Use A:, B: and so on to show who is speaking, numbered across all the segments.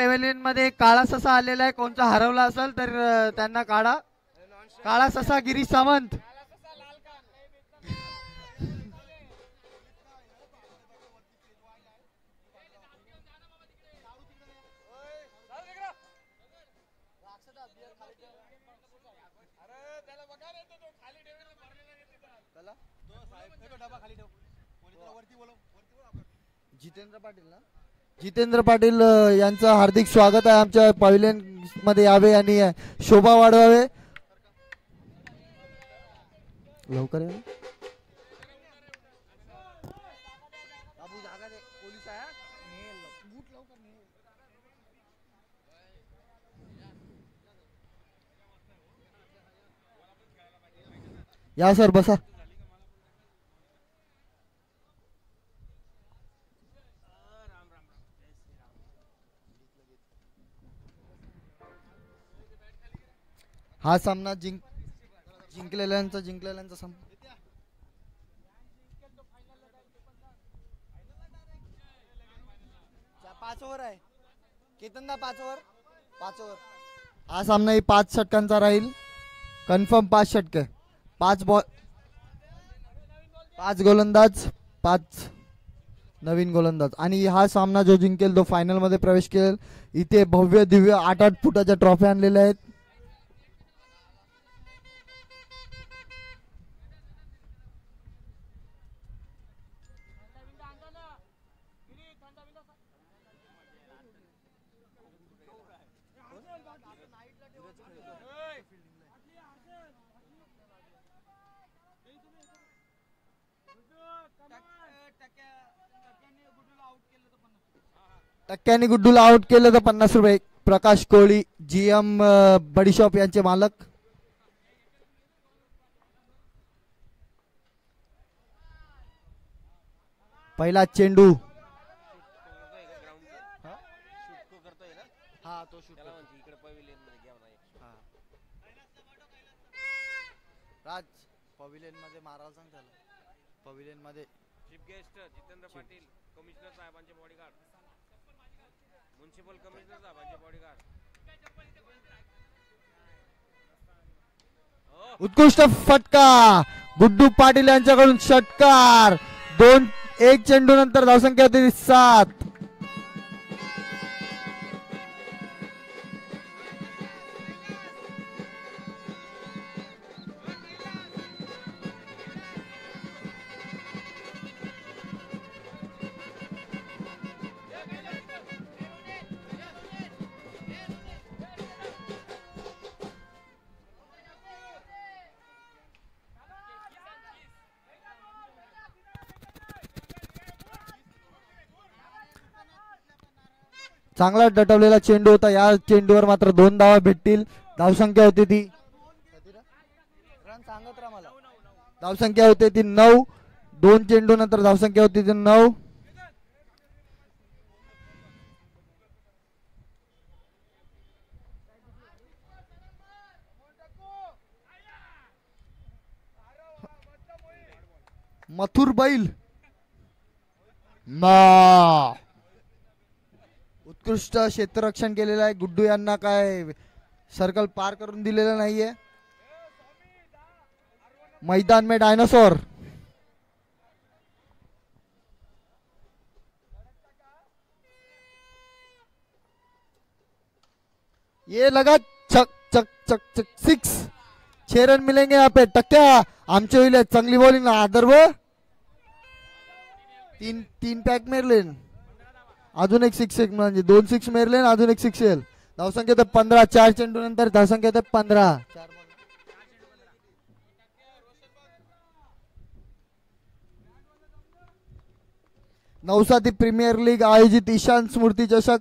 A: पेव्हलियन मध्ये काळा ससा आलेला आहे. कोणचा हरवला असेल तर त्यांना काढा. काळा ससा गिरीश सावंत. जितेंद्र पाटील यांचं हार्दिक स्वागत आहे. आमच्या पॅव्हलियन मध्ये यावे आणि शोभा वाढवावे. लवकर या. या सर बसा. हा सामना जिंकलेल्यांचा सामना. 5 ओव्हर आहे. केतनदा 5 ओव्हर. हा सामना 5 षटकांचा राहील. कन्फर्म 5 षटके. 5 बॉल, 5 गोलंदाज, 5 नवीन गोलंदाज. आणि हा सामना जो जिंकेल तो फायनल मध्ये प्रवेश करेल. इथे भव्य दिव्य 8-8 फुटाच्या ट्रॉफी आणलेल्या आहेत. टक्क्याने गुड्डूला आउट केलं तर 50 रुपये. प्रकाश कोळी, GM बडीशॉप यांचे मालक. पहिला चेंडू. राज पॅव्हलियन मध्ये मारायला सांग त्याला. पॅव्हलियन मध्ये chief guest Jitendra Patil, commissioner साहेबांचे बॉडीगार्ड, म्युनिसिपल कमिशनर साहेबांचे बॉडीगार्ड. उत्कृष्ट फटका गुड्डू पाटील यांच्याकडून. षटकार. 2-1 चेंडू नंतर धावसंख्या होती 7. चांगला डटवलेला चेंडू होता. या चेंडूवर मात्र 2 धावा भेटतील. धावसंख्या होती ती धावसंख्या होती ती 9. 2 चेंडू नंतर धावसंख्या होती ती 9. मथुर बैल उत्कृष्ट क्षेत्ररक्षण केलेलं आहे. गुड्डू यांना काय सर्कल पार करून दिलेलं नाहीये. मैदान में डायनासोर. ये लगा चक चक चक चक 6. 6 रन मिलेंगे यहाँ पे. टक्क्या आमचे होईल चांगली बॉलिंग. आदर्भ 3 पॅक मेरले. अजून एक 6 म्हणजे 2 6 मेरले. अजून एक 6 येईल. धावसंख्या तर 15. 4 चेंडू नंतर धावसंख्या तर 15. नवसाती प्रीमियर लीग आयोजित ईशान स्मृती चषक.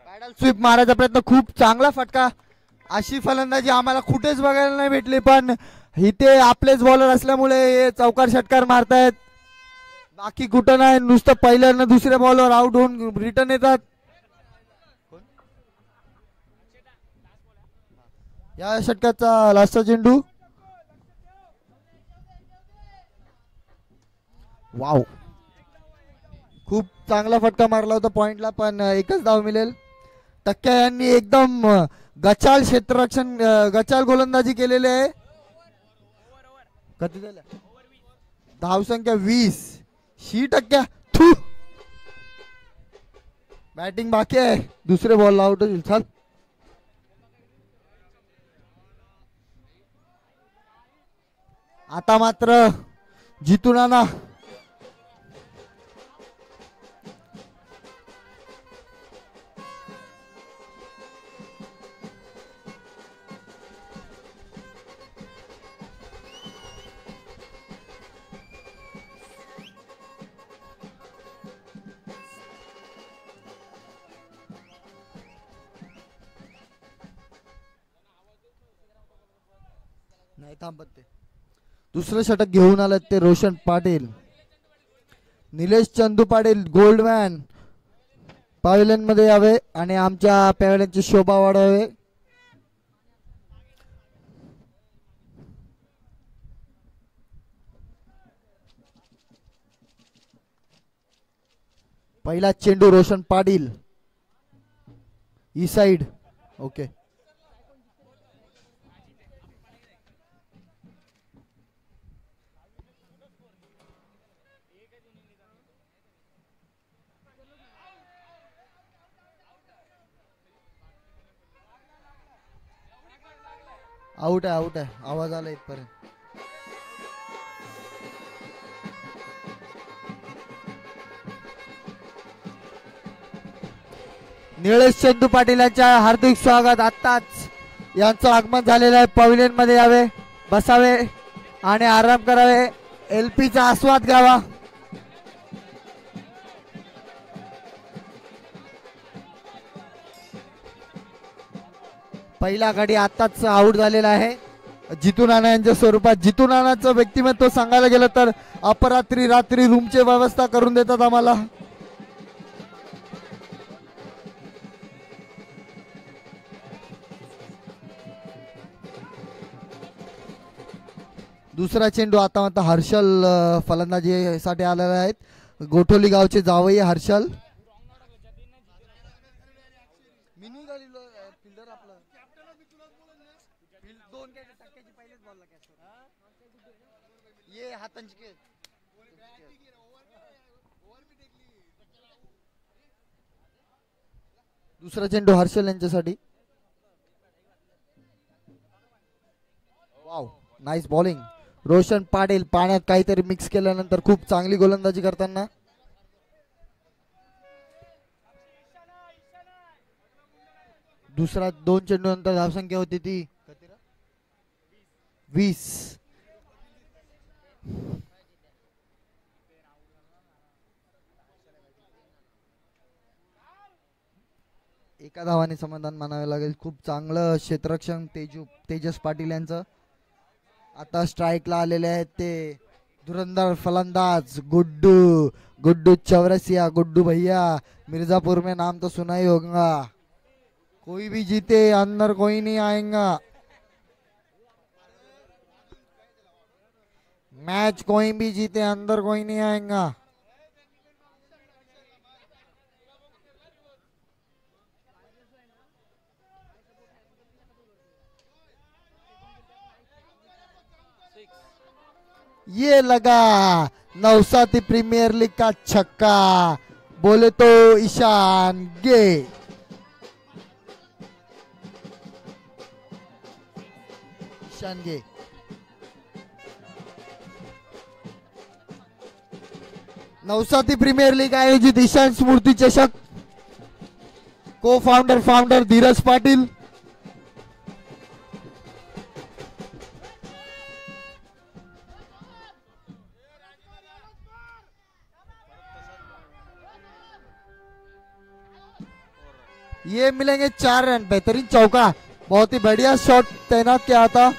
A: पॅडल स्वीप मारायचा प्रयत्न. खूप चांगला फटका. अशी फलंदाजी आम्हाला कुठेच बघायला नाही भेटली. पण इथे आपलेच बॉलर असल्यामुळे हे चौकार षटकार मारतायत. बाकी कुठं नाही. नुसतं पहिल्यानं दुसऱ्या बॉलवर आउट होऊन रिटर्न येतात. या षटकाचा लास्टचा चेंडू. वाव, खूप चांगला फटका मारला होता पॉइंटला, पण एकच धाव मिळेल. टक्क्या यांनी एकदम गचाल क्षेत्ररक्षण, गचाल गोलंदाजी केलेली आहे. किती झाल्या धावसंख्या 20. शी टक्क्या बॅटिंग बाकी आहे. दुसरे बॉल आउट होईल. चल आता मात्र जितू नाना नाही थांबत ते. दुसरं षटक घेऊन आलं ते रोशन पाटील. निलेश चंदू पाटील गोल्डमॅन पॅव्हलियन मध्ये यावे आणि आमच्या पॅव्हलियनची शोभा वाढवावे. पहिला चेंडू रोशन पाटील ई साइड. ओके, आउट आहे, आउट आहे. आवाज आला इथपर्यंत. निलेश चंदू पाटील यांच्या हार्दिक स्वागत. आत्ताच यांचं आगमन झालेलं आहे. पॅव्हलियन मध्ये यावे, बसावे आणि आराम करावे. एलपीचा आस्वाद घ्यावा. पहिला गडी आताच आउट झालेला आहे जितू नाना यांच्या स्वरूपात. जितू नानाचं व्यक्तिमत्व सांगायला गेलं तर अपरात्री रात्री रूमची व्यवस्था करून देतात आम्हाला. दुसरा चेंडू आता हर्षल फलंदाजीसाठी आलेला आहेत. गोठोली गावचे जावई हर्षल. दुसरा चेंडू हर्षल यांच्यासाठी. वाव, नाईस बॉलिंग. रोशन पाटील पाण्यात काहीतरी मिक्स केल्यानंतर खूप चांगली गोलंदाजी करताना. दुसरा 2 चेंडू नंतर धावसंख्या होती ती 20. एका धावाने समाधान मानावे लागेल. खूप चांगलं क्षेत्ररक्षण तेजस पाटील यांचं. आता स्ट्राईकला आलेले आहेत ते धुरंधर फलंदाज गुड्डू चौरसिया. गुड्डू भैया, मिर्जापुर में नाम तो सुना ही होगा. कोई भी जीते अंदर कोई नहीं आएगा. मैच कोई भी जीते अंदर कोई नहीं आएगा. ये लगा नौसाती प्रीमियर लीग का छक्का. बोले तो ईशान गे. ईशान गे. नौसाती प्रीमियर लीग आयोजित ईशान स्मृती चषक. को फाउंडर धीरज पाटील. ये मिलेंगे 4 रन. बेहतरीन चौका, बहुत ही बढ़िया शॉट तैनात किया था.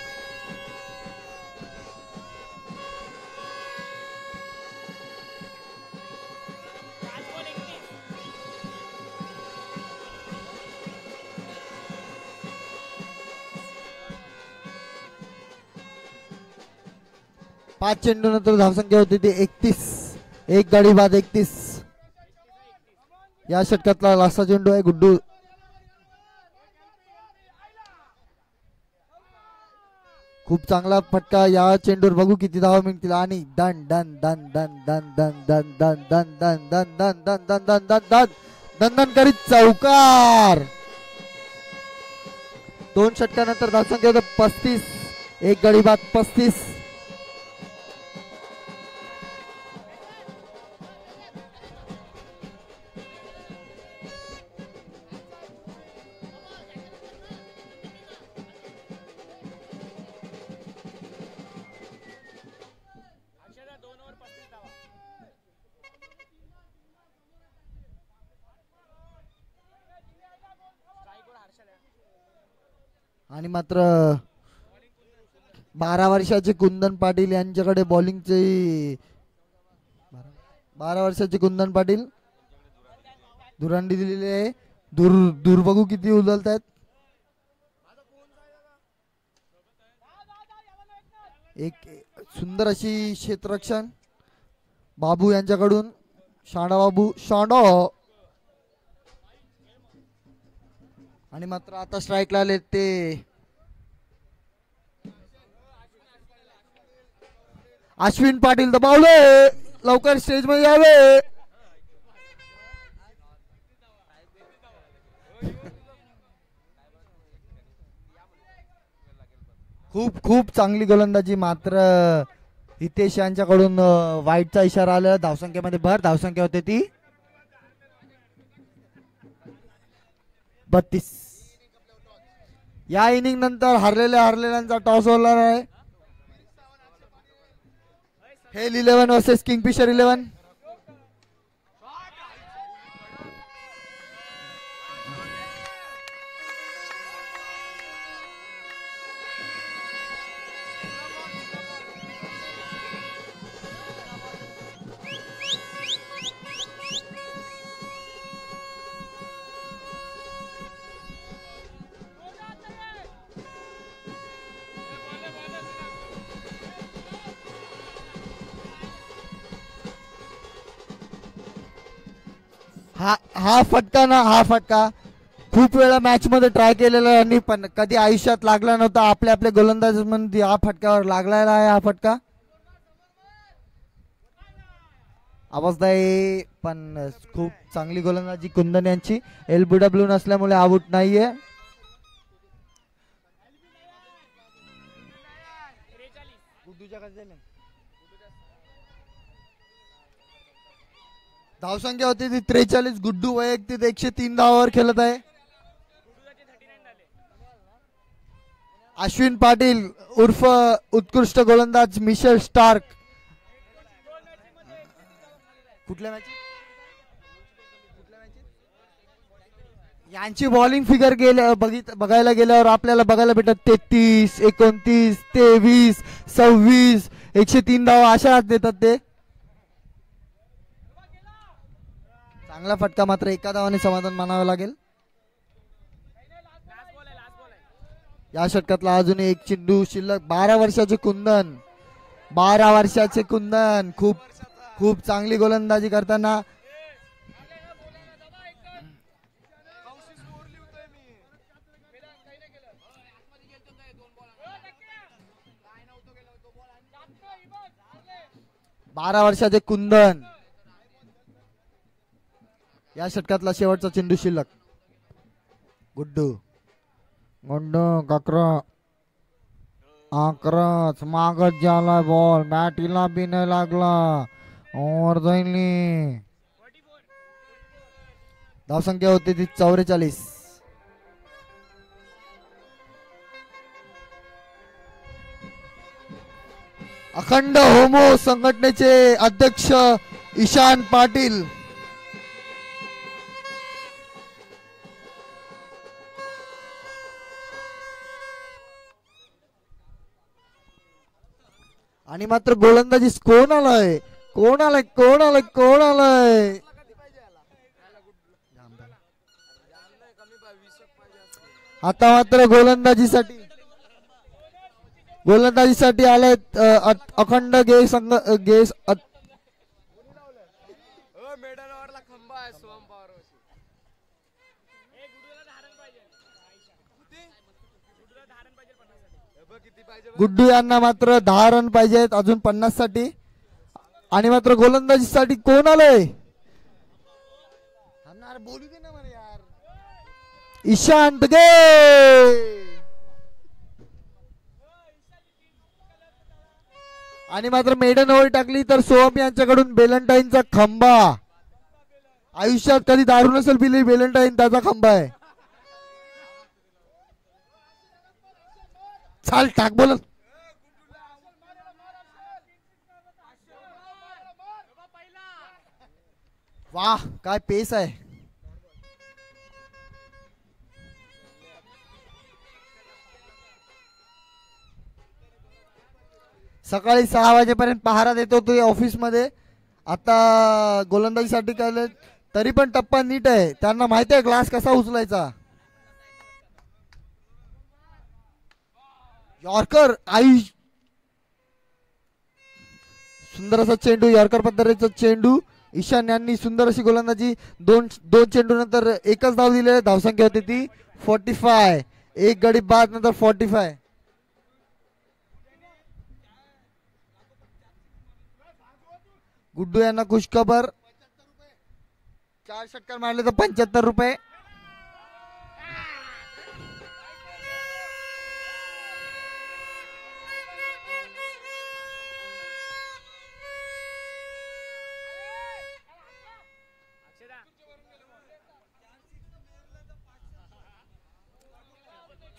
A: पाच चेंडू नंतर धावसंख्या होती ती 31. एक गडी बाद 31. या षटकातला लास्टचा चेंडू आहे. गुड्डू खूप चांगला फटका. या चेंडूवर बघू किती धावा मिळतील. आणि दन दन दन दन दन दन दन दन दन दन दन दन दन दन दन दन दन दन दन करीत चौकार. 2 षटकानंतर धावसंख्या 35. एक गडी बाद 35. आणि मात्र 12 वर्षाचे कुंदन पाटील यांच्याकडे बॉलिंगचे 12 वर्षाचे कुंदन पाटील धुरांडी दिलेली आहे. दूर बघू किती उचलत आहेत. एक सुंदर अशी क्षेत्ररक्षण बाबू यांच्याकडून. शांडा बाबू शांडा. आणि मात्र आता स्ट्राईकला आले ते अश्विन पाटील. दबावले. लवकर स्टेज मध्ये यावे. खूप खूप चांगली गोलंदाजी. मात्र हितेश यांच्याकडून वाईटचा इशारा आला. धावसंख्येमध्ये भर. धावसंख्या होते ती 32. या इनिंग नंतर हरलेल्यांचा टॉस होणार आहे. Hello 11 versus Kingfisher 11. हा फटका खूप वेळा मॅच मध्ये ट्राय केलेला आणि पण कधी आयुष्यात लागला नव्हता. आपल्या गोलंदाज मध्ये हा फटक्यावर लागलेला आहे. हा फटका आवाजदायी पण खूप चांगली गोलंदाजी कुंदन यांची. LBW नसल्यामुळे आउट नाहीये. धावसंख्या होती ती 43. गुड्डू वैयक्तिक 103 धावावर खेळत आहे. अश्विन पाटील उर्फ उत्कृष्ट गोलंदाज मिशेल स्टार्क. कुठल्या मॅच यांची बॉलिंग फिगर बघायला गेल्यावर आपल्याला बघायला भेटत 33, 29, 23, 26, 103 धावा अशा देतात ते. चांगला फटका. मात्र एका धावाने समाधान मानावं लागेल. या षटकातला अजून एक चेंडू शिल्लक. 12 वर्षाचे कुंदन. 12 वर्षाचे कुंदन खूप खूप चांगली गोलंदाजी करताना. बारा वर्षाचे कुंदन. या षटकातला शेवटचा चेंडू शिल्लक. गुड्डू आक्रच मागत झाला बॉल. बॅटीला बी नाही लागला. ओव्हर जाईली. धावसंख्या होती ती 44. अखंड होमो संघटनेचे अध्यक्ष ईशान पाटील आणि मात्र गोलंदाजी कोण आलाय आता मात्र गोलंदाजीसाठी आलाय अखंड
B: मेडलवरला खंबा आहे सोम पवार.
A: गुड्डू यांना मात्र 10 रन पाहिजेत अजून 50 साठी. आणि मात्र गोलंदाजीसाठी कोण आलंय? बोलू दे ना मला यार. ईशांत गे. आणि मात्र मेडन ओव्हर टाकली तर सोहम यांच्याकडून बेलंटाईनचा खंबा. आयुष्यात कधी दारू नसेल पिली बेलंटाईन त्याचा खंबा आहे. चाल टाक बोल. वाह काय पेस आहे. सकाळी 6 वाजेपर्यंत पहारा देतो तो ऑफिस मध्ये. आता गोलंदाजीसाठी काय तरी पण टप्पा नीट आहे. त्यांना माहिती आहे ग्लास कसा उचलायचा. यॉर्कर आयुष सुंदर असा चेंडू. यॉर्कर पद्धतीचा चेंडू. ईशान यांनी सुंदर अशी गोलंदाजी. दोन चेंडू नंतर एकच धाव दिले. धावसंख्या होती ती 45. एक गडी बाद नंतर 45. गुड्डू यांना खुशखबर. 4 षटकार मारले तर 75 रुपये.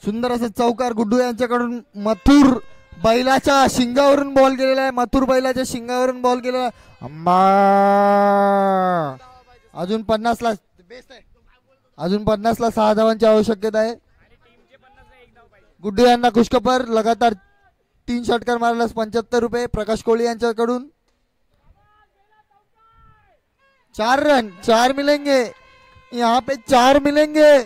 A: सुंदर असं चौकार गुड्डू यांच्याकडून. मथुर बैलाच्या शिंगावरून बॉल गेलेला आहे. मथुर बैलाच्या शिंगावरून बॉल गेलेला. अंबा अजून 50 ला बेस्ट आहे. अजून 50 ला 6 धावांची आवश्यकता आहे. गुड्डू यांना खुशखबर. लगातार 3 षटकार मारल्यास 75 रुपये. प्रकाश कोहली यांच्याकडून 4 रन. 4 मिलेंगे यहाँ पे. 4 मिलेंगे.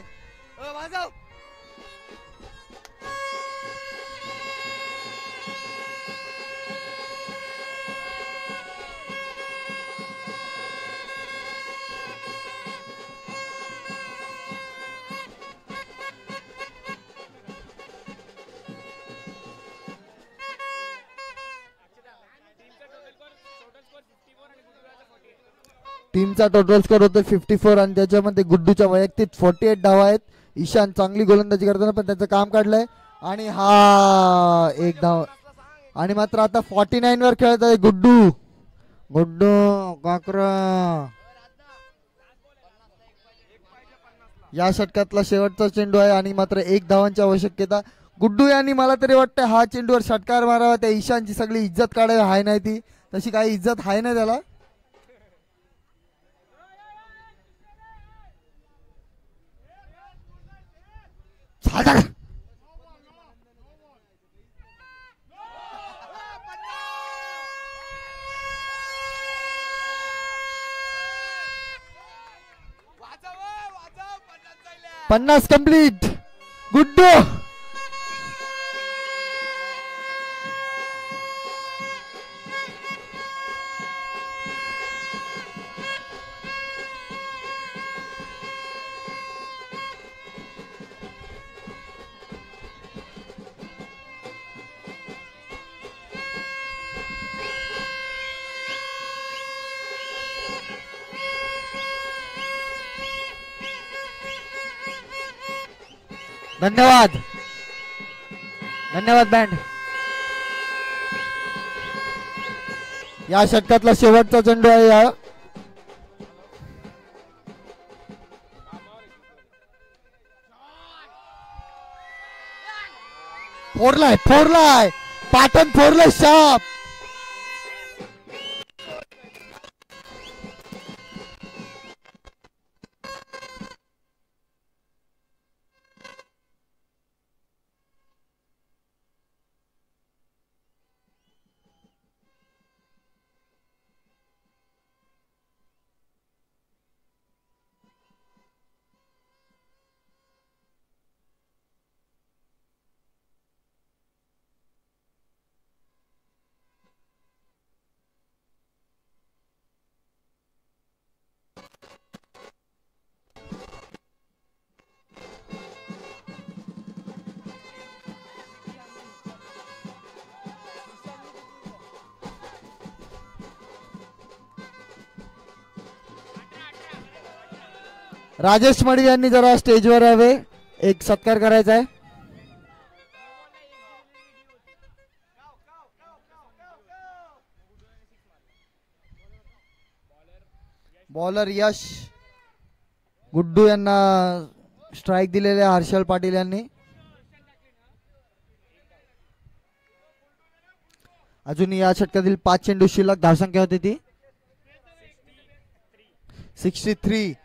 A: टीमचा टोटल स्कोर होतो 54 आणि त्याच्यामध्ये गुड्डूच्या वैयक्तिक 48 धावा आहेत. ईशान चांगली गोलंदाजी करताना पण त्याचं काम काढलंय. आणि हा एक धाव. आणि मात्र आता 49 वर खेळत आहे गुड्डू. काकरा या षटकातला शेवटचा चेंडू आहे आणि मात्र 1 धावांची आवश्यकता. गुड्डू यांनी मला तरी वाटतं हा चेंडूवर षटकार मारावा. त्या ईशानची सगळी इज्जत काढावी. हाय नाही ती तशी काही इज्जत हाय नाही त्याला. पन्नास कंप्लीट. गुड्डू धन्यवाद. धन्यवाद बँड. या षटकातला शेवटचा चेंडू आहे. या फोरलाय पाटण फोरलाय शाप. राजेश मडी यांनी जरा स्टेजवर यावे, एक सत्कार करायचा आहे. बॉलर यश गुड्डू यांना स्ट्राइक दिलेले हर्षल पाटील यांनी. अजून या षटकातील 5 चेंडू शिल्लक. धावसंख्या होती ती 63.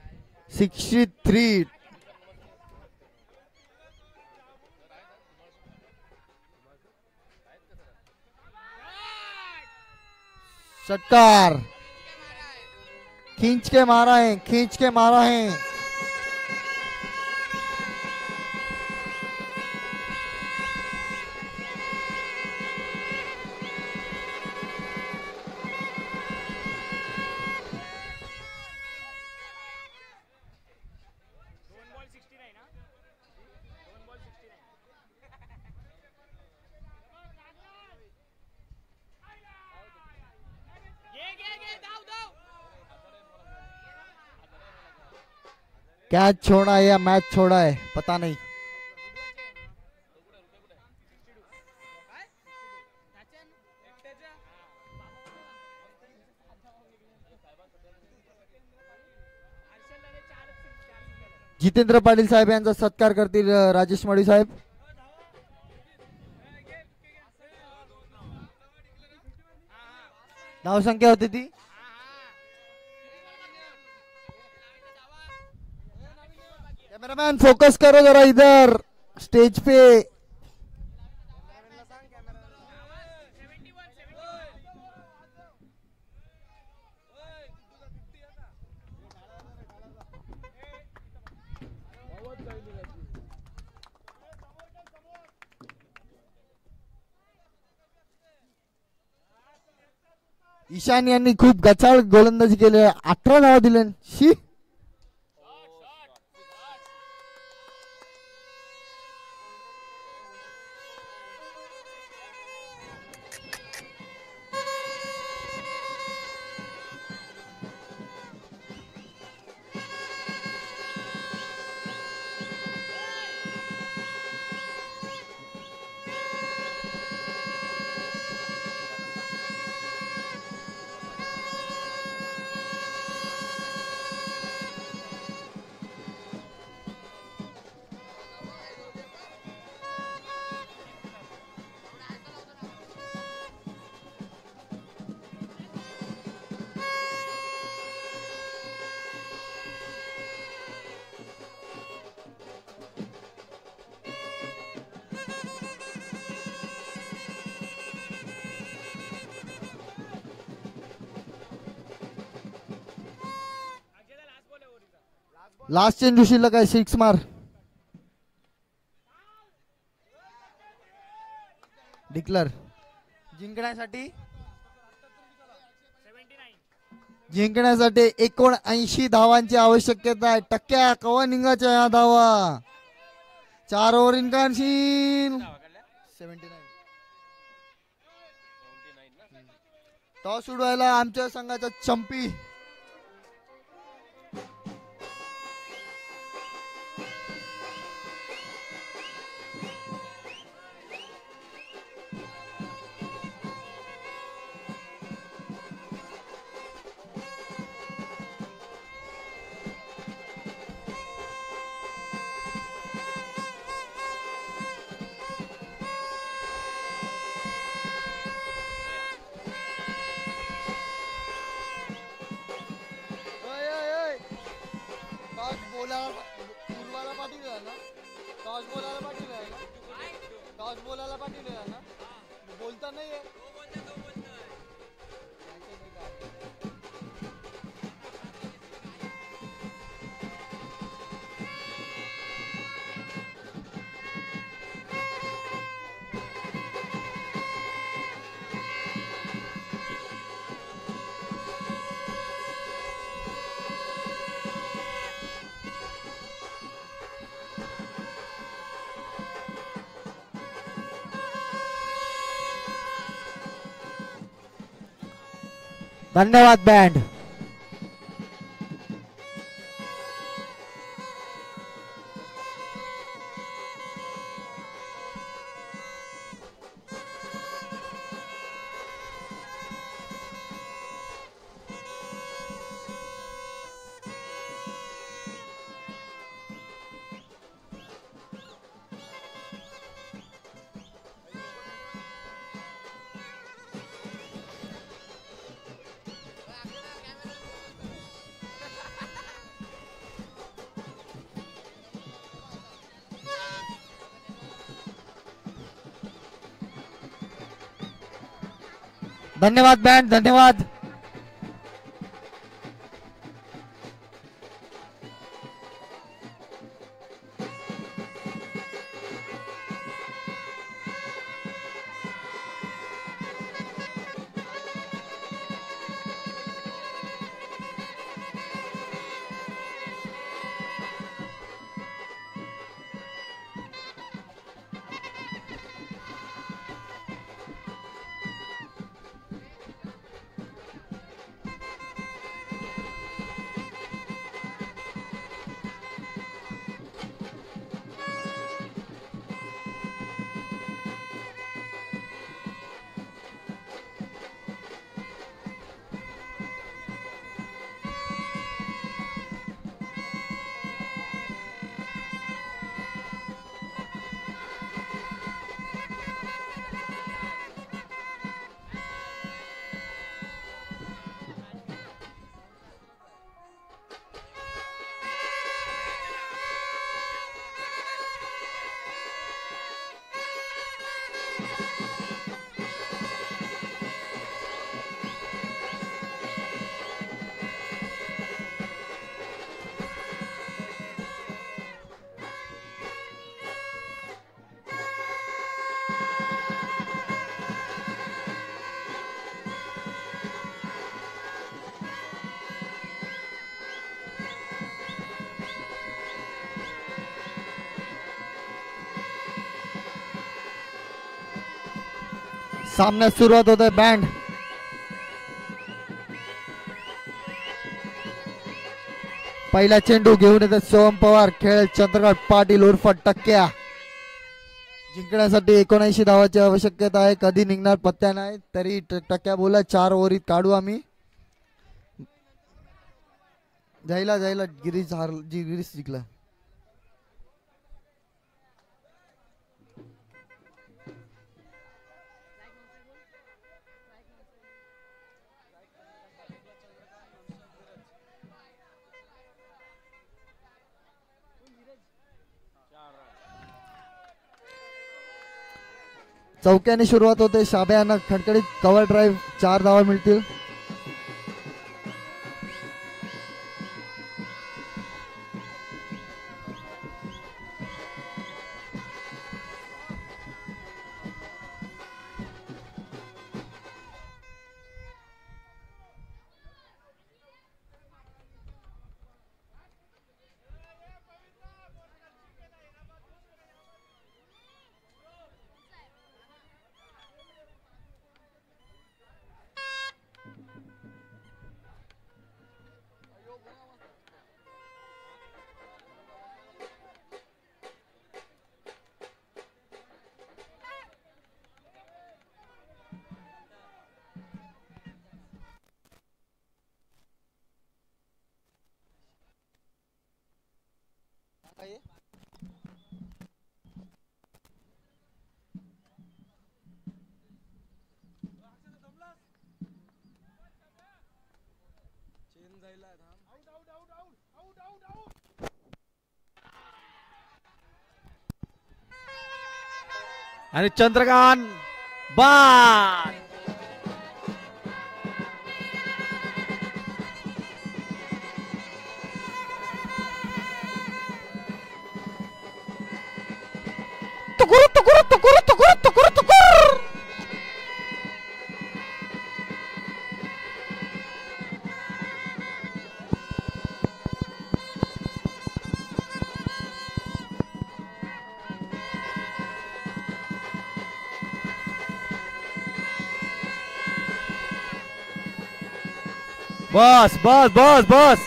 A: षटकार खींच के मारा है, खींच के मारा है. कैच छोड़ा है या मैच छोड़ा है पता नहीं. जितेंद्र पाटील साहेब यांचा सत्कार करतील राजेश मडी साहेब. धावसंख्या होती ती कैमरामैन फोकस करो जरा इधर स्टेज पे. ईशान यांनी खूप गचाळ गोलंदाजी केली, 18 धावा दिले. शी लास्ट चेंडू शिल्लक आहे. 6 मार. डिक्लर जिंकण्यासाठी 79 धावांची आवश्यकता आहे. टक्क्या कवा निघाच्या या धावा 4 ओव्हर इनकानशील 79. टॉस उडवायला आमच्या संघाचा चंपी बोलायला पाटील ना बोलता नाहीये. धन्यवाद बँड. धन्यवाद बँड, धन्यवाद. सामन्यात सुरुवात होत आहे. बँड पहिला चेंडू घेऊन येतात सोहम पवार. खेळ चंद्रकांत पाटील उर्फ टक्क्या. जिंकण्यासाठी 79 धावाची आवश्यकता आहे. कधी निघणार पत्त्या नाही. तरी टक्क्या बोला 4 ओव्हरीत काढू आम्ही. जायला जायला गिरीश गिरीश जिंकला. चौक्याने सुरुवात होते. शाब्यानं खडखडीत कव्हर ड्राईव्ह 4 धावा मिळतील.
C: आणि चंद्रकांत बाद.
A: तुकुर तुकुर तुकुर तुकुर तुकुर तुकुर.
C: बस बस बस बस.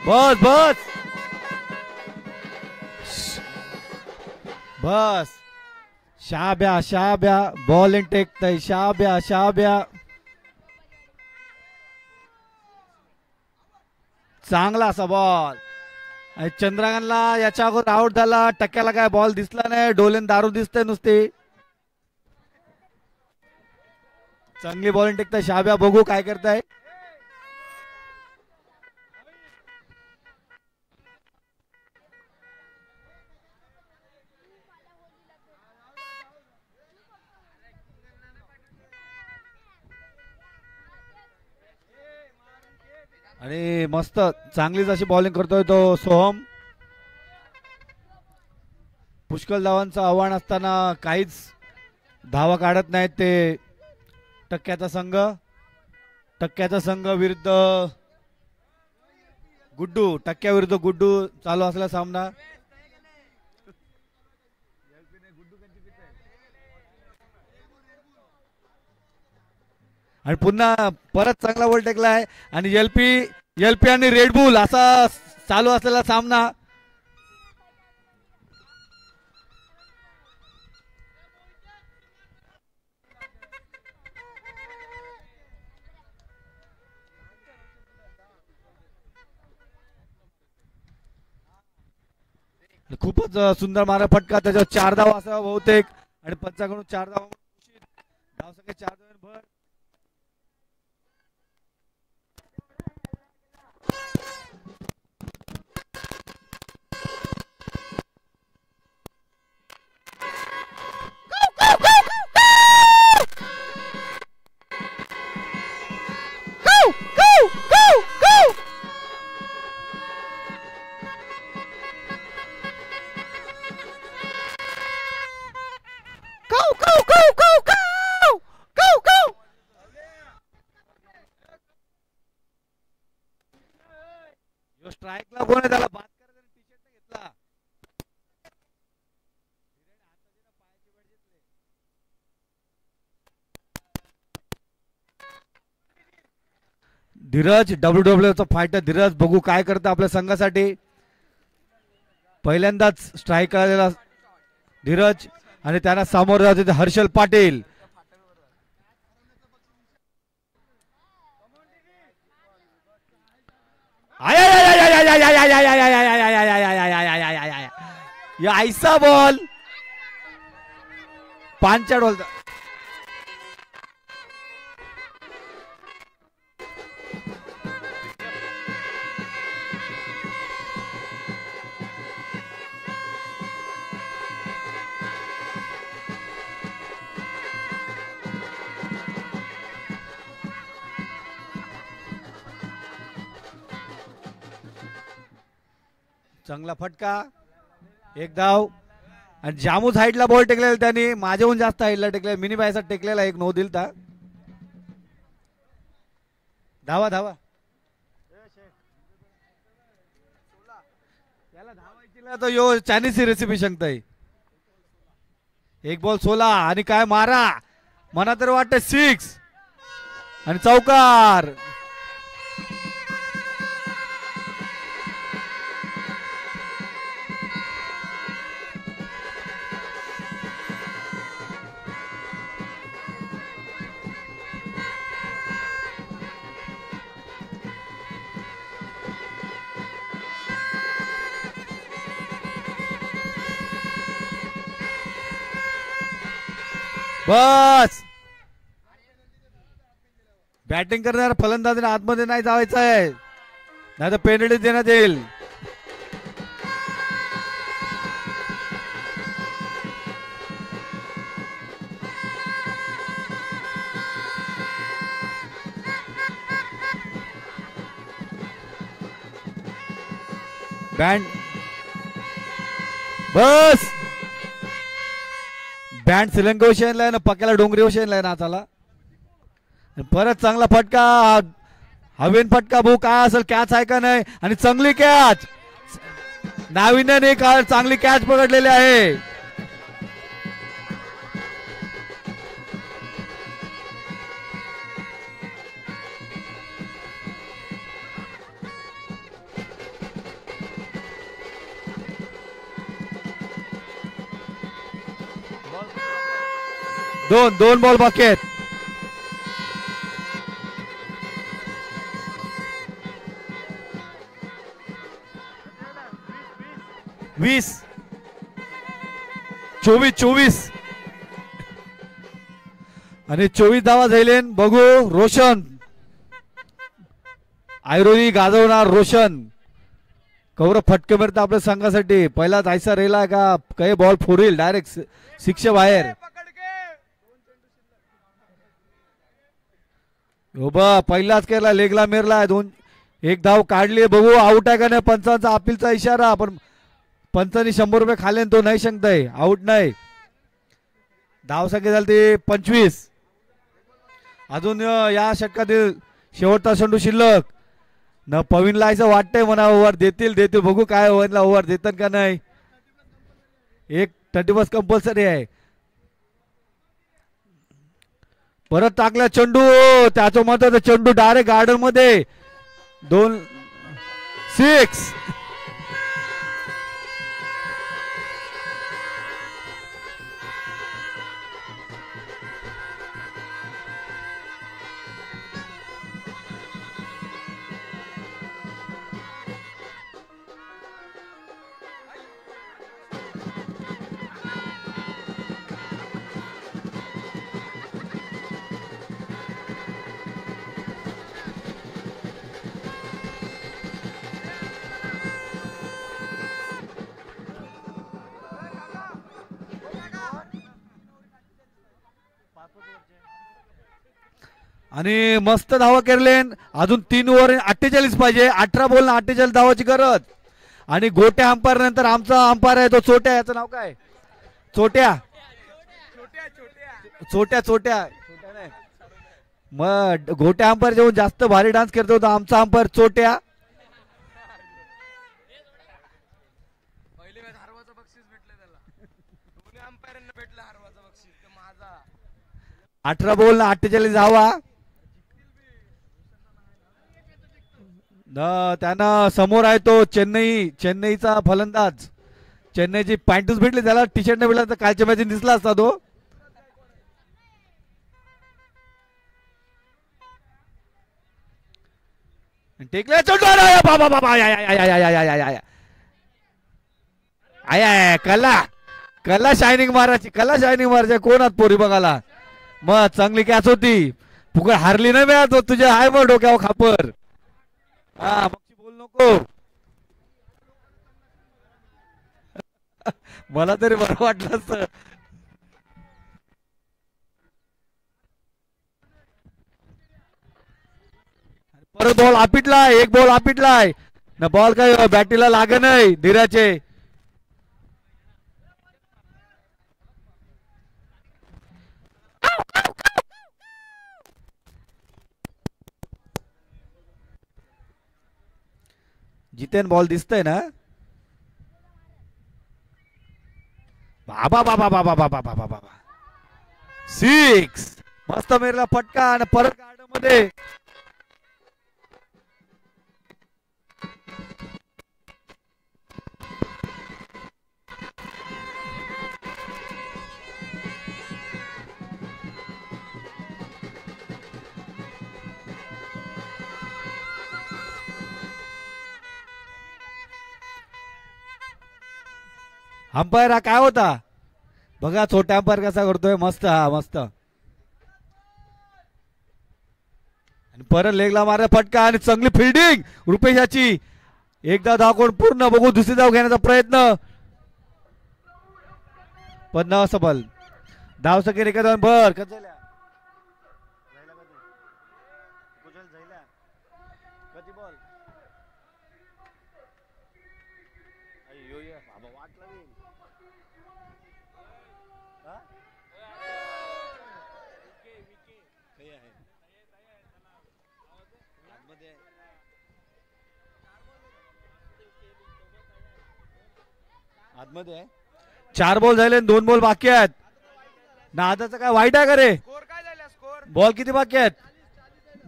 C: बस बस बस. शाब्या शाब्या बॉल टेकतय. शाब्या शाब्या चांगला असा बॉल. चंद्रकांतला याच्या अगोदर आउट झाला. टक्क्याला काय बॉल दिसला नाही. डोलेन दारू दिसतंय नुसते. चांगली बॉलिंग टेकताय शाब्या. बघू काय करताय. आणि मस्त चांगलीच अशी बॉलिंग करतोय तो सोहम. पुष्कळ धावांचं आव्हान असताना काहीच धावा काढत नाहीत ते टक्क्याचा संघ. टक्क्याचा संघ विरुद्ध गुड्डू, टक्क्या विरुद्ध गुड्डू चालू असलेला सामना. आणि पुन्हा परत चांगला बॉल टेकलाय आणि एलपी आणि रेडबुल असा चालू असलेला सामना. खूपच सुंदर मारा फटका, त्याच्यावर 4 धावा असावा बहुतेक आणि पंचाकडून 4 धावा. धावसंख्या 4 भर. स्ट्राईकला कोण आहे त्याला बाद करायचं, टी-शर्ट घेतला. धीरज WWE चा फायटर धीरज, बघू काय करतं आपल्या संघासाठी. पहिल्यांदाच स्ट्राईक आलेला धीरज आणि त्यांना सामोरं जाते हर्षल पाटील. ऐसा बॉल पांचा डोलता. चांगला फटका, एक धाव. आणि जामूच हाईटला बॉल टेकलेला त्यांनी, माझ्याहून जास्त हाईटला टेकलेला, मिनी बायसा टेकलेला, एक नो दिलता. धावा धावा याला धावायची तो यो चायनीजची रेसिपी सांगताय. एक बॉल 16 आणि काय मारा, मला तर वाटतं 6 आणि चौकार. बस बॅटिंग करणार फलंदाजीने आतमध्ये नाही जायचं आहे, नाही तर पेनल्टी देण्यात येईल. बँड बस बँड श्रीलंका विषयला ना, पक्याला डोंगरी विषयला नाचाला. परत चांगला फटका, हवेन फटका, भाऊ काय असेल, कॅच आहे का नाही. आणि चांगली कॅच, नाविन्याने काल चांगली कॅच पकडलेली आहे. दोन बॉल बाकी आहेत. वीस 24 आणि 24 धावा झाले. बघू रोशन आयरोनी गाजवणार. रोशन कौर फटके मिळत आपल्या संघासाठी. पहिला जायचा रेला का काही बॉल फोडील डायरेक्ट 6 बाहेर. उभा पहिलाच केला, लेगला मेरला. एक धाव काढली, बघू आउट आहे का नाही. पंचांचा अपीलचा इशारा, पण पंचांनी 100 रुपये खाले, तो नाही शंकताय, आउट नाही. धाव संख्या झाली ती 25. अजून या षटकातील शेवटचा चेंडू शिल्लक. न पवीनला असं वाटतंय म्हणा ओव्हर देतील, बघू काय ओव्हर देतात का नाही. एक 30 कंपल्सरी आहे. परत टाकला चेंडू, त्याचं मत चेंडू डायरेक्ट गार्डन मध्ये. 2 6. आणि मस्त धावा केरलेन. अजून 3 ओव्हर 48 पाहिजे. 18 बॉल 48 धावाची गरज. आणि गोट्या अंपायर नंतर आमचा अंपायर आहे तो चोट्या. याचं नाव काय? चोट्या. नाही. मग गोट्या अंपायर जेव्हा जास्त भारी डान्स करतो होता आमचा अंपायर चोट्या.
B: पहिले हारवाचं बक्षीस भेटलं त्याला. दोन्ही अंपायरांना भेटलं हारवाचं बक्षीस. तर माझा
C: 18 बॉल 48 धावा. त्यांना समोर आहे तो चेन्नईचा फलंदाज. चेन्नईची पॅन्टच भेटली त्याला, टी शर्ट नाही भेटला तर कालच्या मॅच दिसला असता तो. टेकले चेंडू. बाबा बाबा कला शायनिंग मारायची. कोण आहात पोरी बघाला. मग चांगली कॅच होती. फुकट हारली नाही मिळत तुझ्या आहे मग डोक्यावर खापर. हा मग बोल नको. मला तरी बरं वाटलं असतं. परत बॉल आपटलाय. एक बॉल आपटलाय ना. बॉल काय बॅटीला लागे नाही धीराचे. जितेन बॉल दिसतंय ना. बाबा बाबा बाबा बाबा बाबा बाबा 6. मस्त मेरला फटका आणि परत गार्डन मध्ये. अंपायर हा काय होता बघा. छोटा अंपायर कसा करतोय. मस्त. हा मस्त. आणि परत लेगला मारा फटका आणि चांगली फिल्डिंग रुपेशाची. एकदा धाव कोण पूर्ण. बघू दुसरी धाव घेण्याचा प्रयत्न पण न सफल. धाव सके एका धाव भर कधी बॉल. आतमध्ये 4 बॉल झाले 2 बॉल बाकी आहेत. नादाचं काय वाईट आहे का रे.
B: स्कोर काय झाला स्कोर.
C: बॉल किती बाकी आहेत.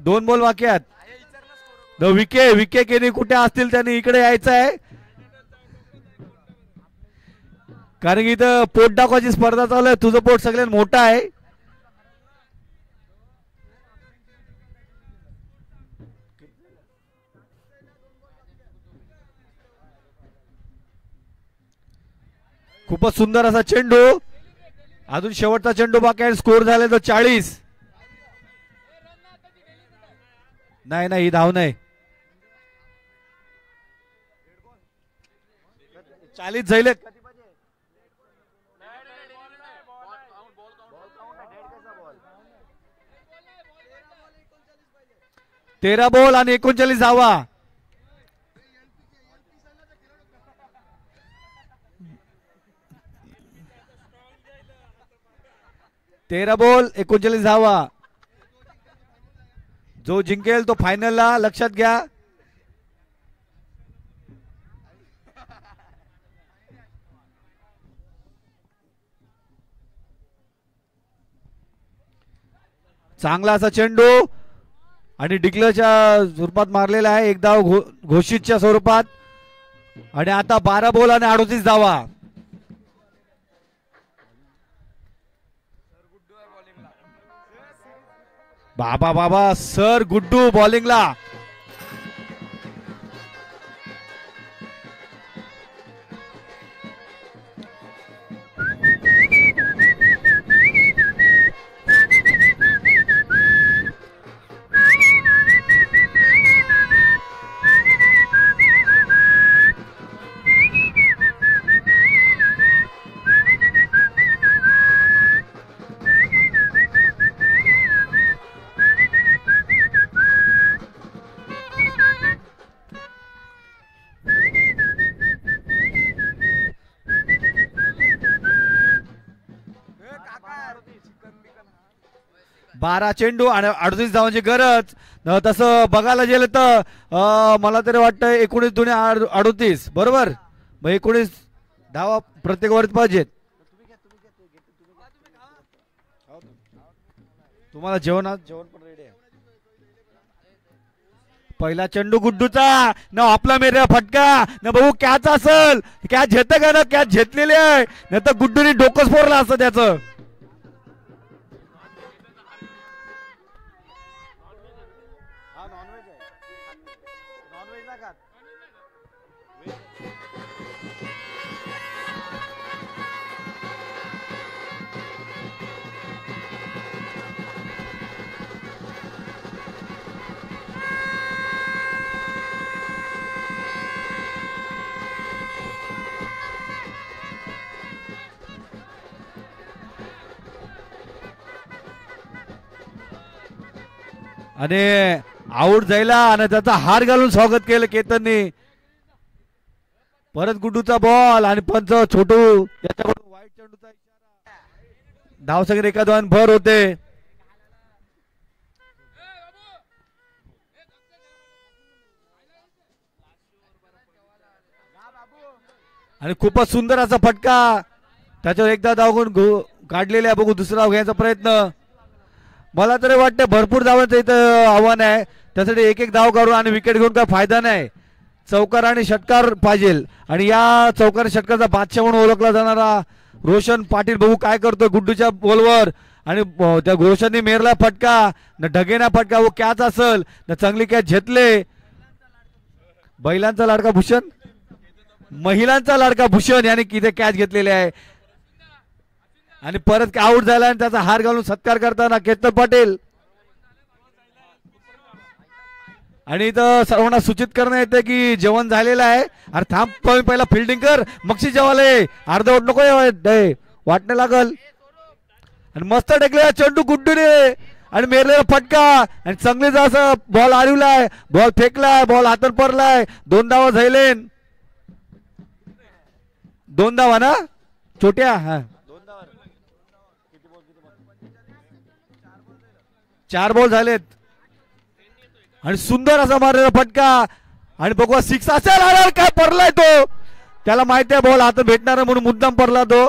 C: 2 बॉल बाकी आहेत. विके केनी कुठे असतील त्यांनी इकडे यायचं आहे. कारण की इथं पोट दाखवायची स्पर्धा चालू आहे. तुझं पोट सगळ्यात मोठं आहे. खूपच सुंदर असा चेंडू. अजून शेवटचा चेंडू बाकी आहे. स्कोर झाले तो 40. नाही ही धाव नाही. 40 झाले. 13 बॉल आणि 39 धावा. 13 बॉल 39 धावा. जो जिंकेल तो फायनलला, लक्षात घ्या. चांगला असा चेंडू आणि डिक्लेअरच्या स्वरूपात मारलेला आहे. एक धाव घोषितच्या स्वरूपात. आणि आता 12 बॉल आणि 38 धावा. बाबा बाबा सर गुड्डू बॉलिंगला. बारा चेंडू आणि 38 धावांची गरज. तसं बघायला गेलं तर मला तरी वाटतं 19 दुणे 38 बरोबर. मग 19 धावा प्रत्येक वरती पाहिजेत. तुम्हाला जेवण पण रेडी आहे. पहिला चेंडू गुड्डूचा न आपला मेरा फटका न बघू कॅच असल. कॅच घेतं का ना, कॅच घेतलेली आहे न तर गुड्डूने डोकंच फोडलं असं त्याचं. आणि आऊट जायला आणि त्याचा हार घालून स्वागत केलं केतनने. परत गुड्डूचा बॉल आणि पंच छोटू याच्याकडून वाईट चेंडूचा इशारा. धावसंख्येत एका दोन भर होते. आणि खूपच सुंदर असा फटका त्याच्यावर एकदा धावून काढलेला आहे. बघू दुसरा घ्यायचा प्रयत्न. मला तरी वाटतं भरपूर धावांचं इथं आव्हान आहे. त्यासाठी एक एक धाव करून आणि विकेट घेऊन काय फायदा नाही. चौकार आणि षटकार पाहिजे. आणि या चौकार षटकारचा बादशाह म्हणून ओळखला जाणारा रोशन पाटील बघू काय करतोय गुड्डूच्या बॉलवर. आणि त्या रोशनने मेरला फटका न ढगेना फटका वो कॅच असल न चांगली कॅच घेतले. बैलांचा लाडका भूषण महिलांचा लाडका भूषण याने किती कॅच घेतलेले आहे. आणि परत आऊट झाला आणि त्याचा हार घालून सत्कार करताना केतन पाटील. आणि इथं सर्वांना सूचित करण्यात येते की जेवण झालेलं आहे. अरे थांब पहिला फिल्डिंग कर मगशी जेवाले. अर्धवट नको वाटणे लागल. आणि मस्त टेकलेला चेंडू गुड्डूने आणि मेरलेला फटका आणि चांगलीच असं बॉल आडवलाय. बॉल फेकलाय. बॉल हातात पडलाय. 2 धावा झालेन. 2 धावा ना छोट्या. हा 4 बॉल झालेत. आणि सुंदर असा मारलेला फटका आणि बघवा 6 असेल. काय पडलाय तो. त्याला माहिती आहे बॉल हातात भेटणार म्हणून मुद्दाम पडला तो.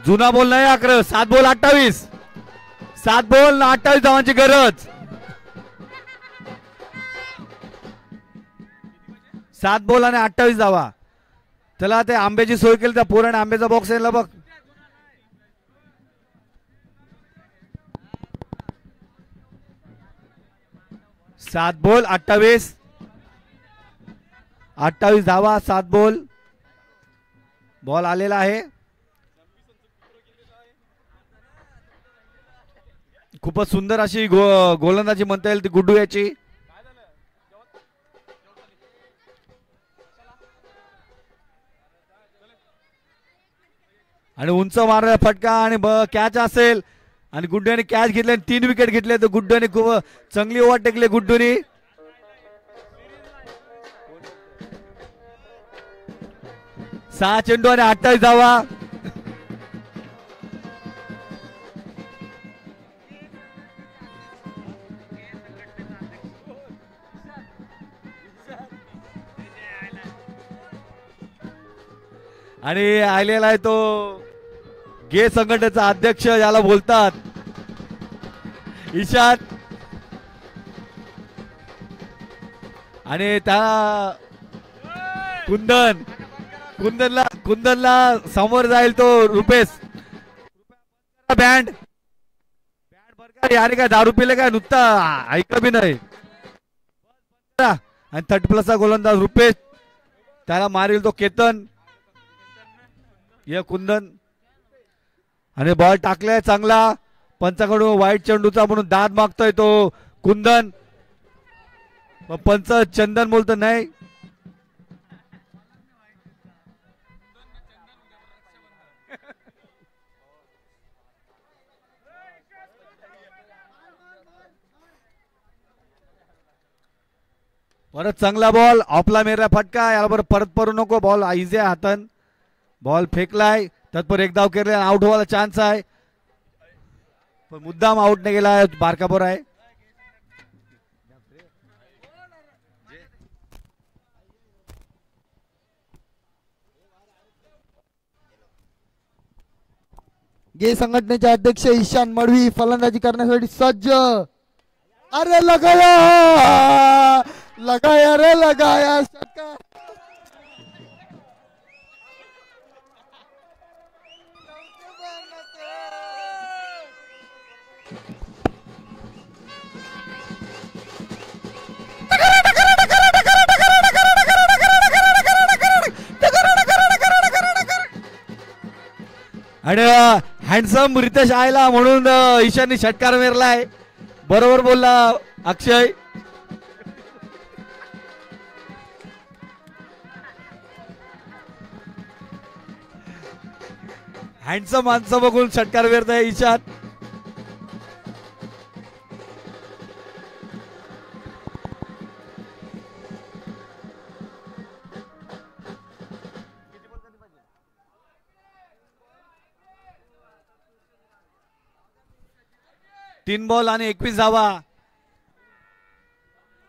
C: जुना बॉल नाही 11. 7 बॉल 28. 7 बॉल 28 धावांची गरज. 7 बॉल आणि 28 धावा. चला ते आंब्याची सोय केली त्या पोराने. आंब्याचा बॉक्स यायला बघ. सात बॉल 28 धावा. 7 बॉल बॉल आलेला आहे. खूपच सुंदर अशी गोलंदाजी म्हणता येईल ती गुड्डू याची. आणि उंच मारलेला फटका आणि कॅच असेल आणि गुड्डूने कॅच घेतले आणि 3 विकेट घेतले. तर गुड्डूने खूप चांगली ओव्हर टेकले. गुड्डूनी 6 चेंडू आणि 28 धावा. आणि आलेला आहे तो गे संघटनेचा अध्यक्ष याला बोलतात ईशान. आणि त्या कुंदनला समोर जाईल तो रुपेश. बँड बरं याने काय दारू पिले काय नुसता ऐकलं बी नाही. आणि 30+ गोलंदाज रुपेश त्याला मारील तो केतन ये कुंदन. आणि बॉल टाकलाय चांगला. पंचाकडून वाईट चेंडूचा म्हणून दाद मागतोय तो कुंदन. पंच चंदन बोलतो नाही. परत चांगला बॉल ऑफला मेरा फटका. याला बरं परत पडू नको. बॉल इझी आहे हातन. बॉल फेकलाय तत्पर एक धाव केले. आउट व्हायला चान्स आहे पण मुद्दाम आउट नाही गेला. बारकापूर आहे.
A: गे संघटनेचे अध्यक्ष ईशान मडवी फलंदाजी करण्यासाठी सज्ज. अरे लगाया रे लगाया षटकार.
C: आणि हँडसम रितेश आयला म्हणून ईशाननी षटकार मेरलाय. बरोबर बोलला अक्षय. हँडसम माणसं बघून षटकार मेरताय ईशान. तीन बॉल आणि 21 धावा.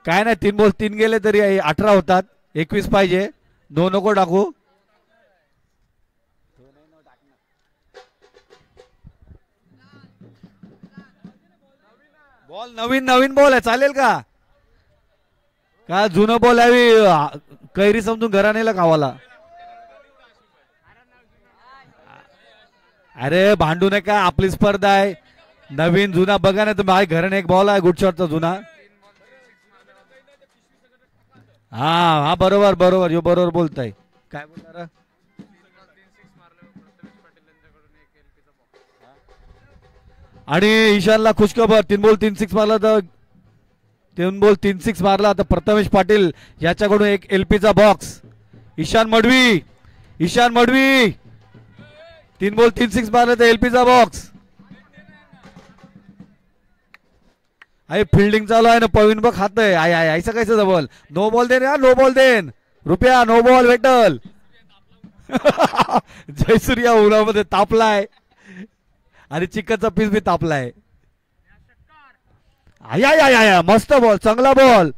C: काय नाही 3 बॉल 3 गेले तरी 18 होतात. 21 पाहिजे. 2 नको टाकू. बॉल नवीन बॉल आहे चालेल का? का जुनं बॉल आहे कैरी समजून घरानेला गावाला. अरे भांडू नका आपली स्पर्धा आहे. नवीन जुना बघा ना तुम्ही. माझ्या घराने एक बॉल आहे गुडशॉटचा जुना. हा बरोबर यो बरोबर बोलताय. काय बोलणार? आणि ईशानला खुशखबर 3 बॉल 3 6 मारला. तर 3 बॉल 3 6 मारला. तर प्रथमेश पाटील याच्याकडून एक एलपीचा बॉक्स. ईशान मडवी 3 बॉल 3 6 मारला तर एलपीचा बॉक्स. आई फिल्डिंग चालू आहे ना. पवीन बघ हात आहे. आयचं कायचं जबल. नो बॉल देन यार. नो बॉल देन रुपया. नो बॉल भेटल. जयसूर्या उन्हामध्ये तापलाय आणि चिकनचा पीस बी तापलाय. आया मस्त बॉल. चांगला बॉल.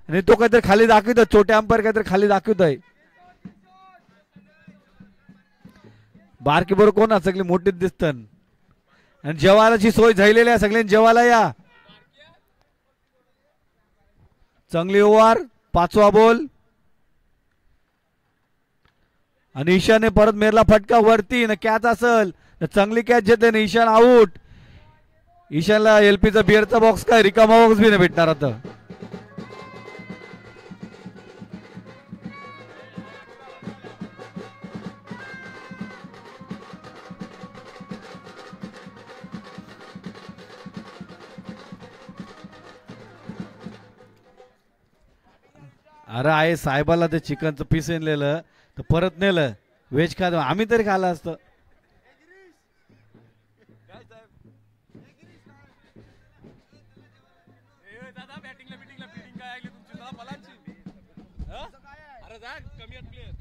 C: आणि तो काहीतरी खाली दाखवतोय. छोटे अंपायर काहीतरी खाली दाखवतोय. बारकी बरोबर कोण सगळी मोठीच दिसत. आणि जेवायलाची सोय झालेली आहे. सगळ्यांनी जेवायला या. चांगली ओव्हर. 5वा बॉल. आणि ईशानने परत मेरला फटका वरती ना. कॅच असल चांगली कॅच घेते ना. ईशान आउट. ईशानला एलपीचा बिअरचा बॉक्स काय रिकामा बॉक्स बी नाही भेटणार आता. अरे आहे साहेबाला ते चिकनचं पीस नेलं तर परत नेलं व्हेज खात आम्ही तरी खाल्लं असतं.
B: दादा बॅटिंगला बिटिंगला फिटिंग काय आली तुमची दादा फलांची अरे जा कमी आहेत प्लेयर